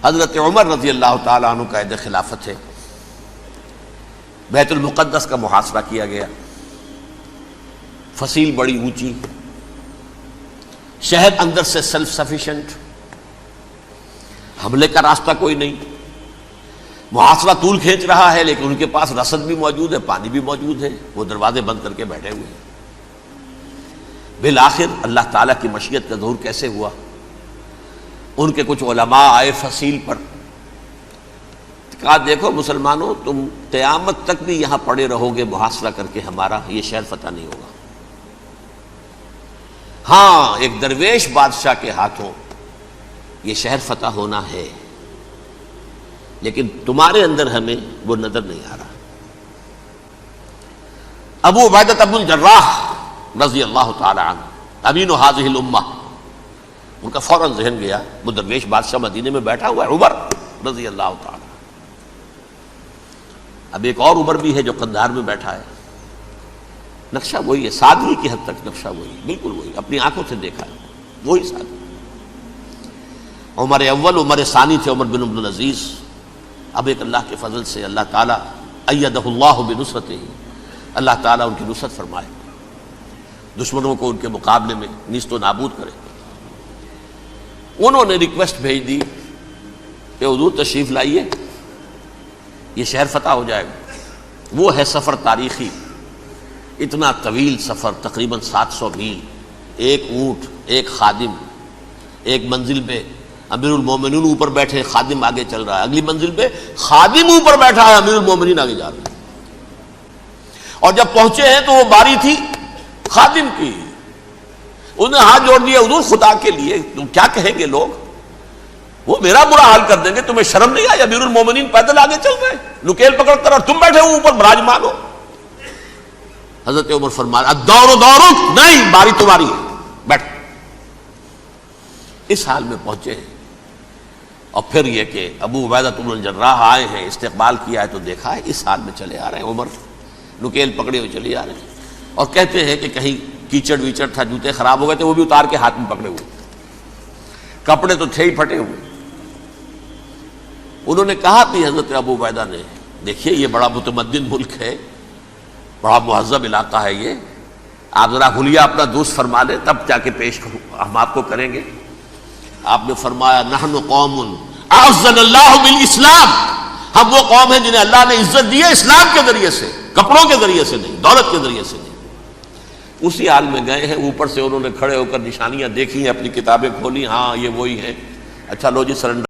حضرت عمر رضی اللہ تعالیٰ عنہ قائد خلافت ہے، بیت المقدس کا محاصرہ کیا گیا، فصیل بڑی اونچی، شہر اندر سے سیلف سفیشینٹ، حملے کا راستہ کوئی نہیں، محاصرہ طول کھینچ رہا ہے لیکن ان کے پاس رسد بھی موجود ہے، پانی بھی موجود ہے، وہ دروازے بند کر کے بیٹھے ہوئے ہیں۔ بالآخر اللہ تعالیٰ کی مشیت کا ظہور کیسے ہوا؟ ان کے کچھ علماء آئے فصیل پر، کہا دیکھو مسلمانوں، تم قیامت تک بھی یہاں پڑے رہو گے محاصرہ کر کے، ہمارا یہ شہر فتح نہیں ہوگا۔ ہاں ایک درویش بادشاہ کے ہاتھوں یہ شہر فتح ہونا ہے، لیکن تمہارے اندر ہمیں وہ نظر نہیں آ رہا۔ ابو عبیدہ بن الجراح رضی اللہ تعالی عنہ امین هذه الامہ، ان کا فوراً ذہن گیا وہ درویش بادشاہ مدینے میں بیٹھا ہوا ہے عمر رضی اللہ تعالی۔ اب ایک اور عمر بھی ہے جو قندھار میں بیٹھا ہے، نقشہ وہی ہے، سادگی کی حد تک نقشہ وہی، بالکل وہی، اپنی آنکھوں سے دیکھا ہے وہی سادگی۔ عمر اول عمر ثانی تھے عمر بن عبد العزیز۔ اب ایک اللہ کے فضل سے اللہ تعالیٰ ایدہ اللہ بنصرتہ، اللہ تعالیٰ ان کی نصرت فرمائے، دشمنوں کو ان کے مقابلے میں نیست و نابود کرے۔ انہوں نے ریکویسٹ بھیج دی کہ حضور تشریف لائیے، یہ شہر فتح ہو جائے گا۔ وہ ہے سفر تاریخی، اتنا طویل سفر، تقریباً 700 میل، ایک اونٹ، ایک خادم، ایک منزل پہ امیر المومنین اوپر بیٹھے، خادم آگے چل رہا ہے، اگلی منزل پہ خادم اوپر بیٹھا ہے، امیر المومنین آگے جا رہے ہیں۔ اور جب پہنچے ہیں تو وہ باری تھی خادم کی، انہوں نے ہاتھ جوڑ دیا، حضور خدا کے لیے تم کیا کہیں گے لوگ، وہ میرا برا حال کر دیں گے، تمہیں شرم نہیں آئی؟ امیر المومنین پیدل آگے چل رہے ہیں نکیل پکڑ کر، اور تم بیٹھے ہو اوپر براجمان ہو۔ حضرت عمر فرمایا الدور دورک، نہیں باری تمہاری ہے، بیٹھ۔ اس حال میں پہنچے ہیں، اور پھر یہ کہ ابو عبیدہ بن الجراح آئے ہیں، استقبال کیا ہے تو دیکھا ہے، اس حال میں چلے آ رہے ہیں عمر، نکیل پکڑے ہوئے چلے آ رہے ہیں، اور کہتے ہیں کہ کہیں کیچڑ ویچڑ تھا، جوتے خراب ہو گئے تھے، وہ بھی اتار کے ہاتھ میں پکڑے ہوئے، کپڑے تو تھے ہی پھٹے ہوئے۔ انہوں نے کہا کہ حضرت ابو عبیدہ نے، دیکھیے یہ بڑا متمدن ملک ہے، بڑا مہذب علاقہ ہے یہ، آپ ذرا حلیہ اپنا درست فرما لیں تب جا کے پیش ہم آپ کو کریں گے۔ آپ نے فرمایا نحن قوم اعزنا اللہ بالاسلام، ہم وہ قوم ہیں جنہیں اللہ نے عزت دی ہے اسلام کے ذریعے سے، کپڑوں کے ذریعے سے نہیں، دولت کے ذریعے سے نہیں۔ اسی حال میں گئے ہیں، اوپر سے انہوں نے کھڑے ہو کر نشانیاں دیکھی ہیں، اپنی کتابیں کھولی، ہاں یہ وہی ہیں، اچھا لو جی سرنڈر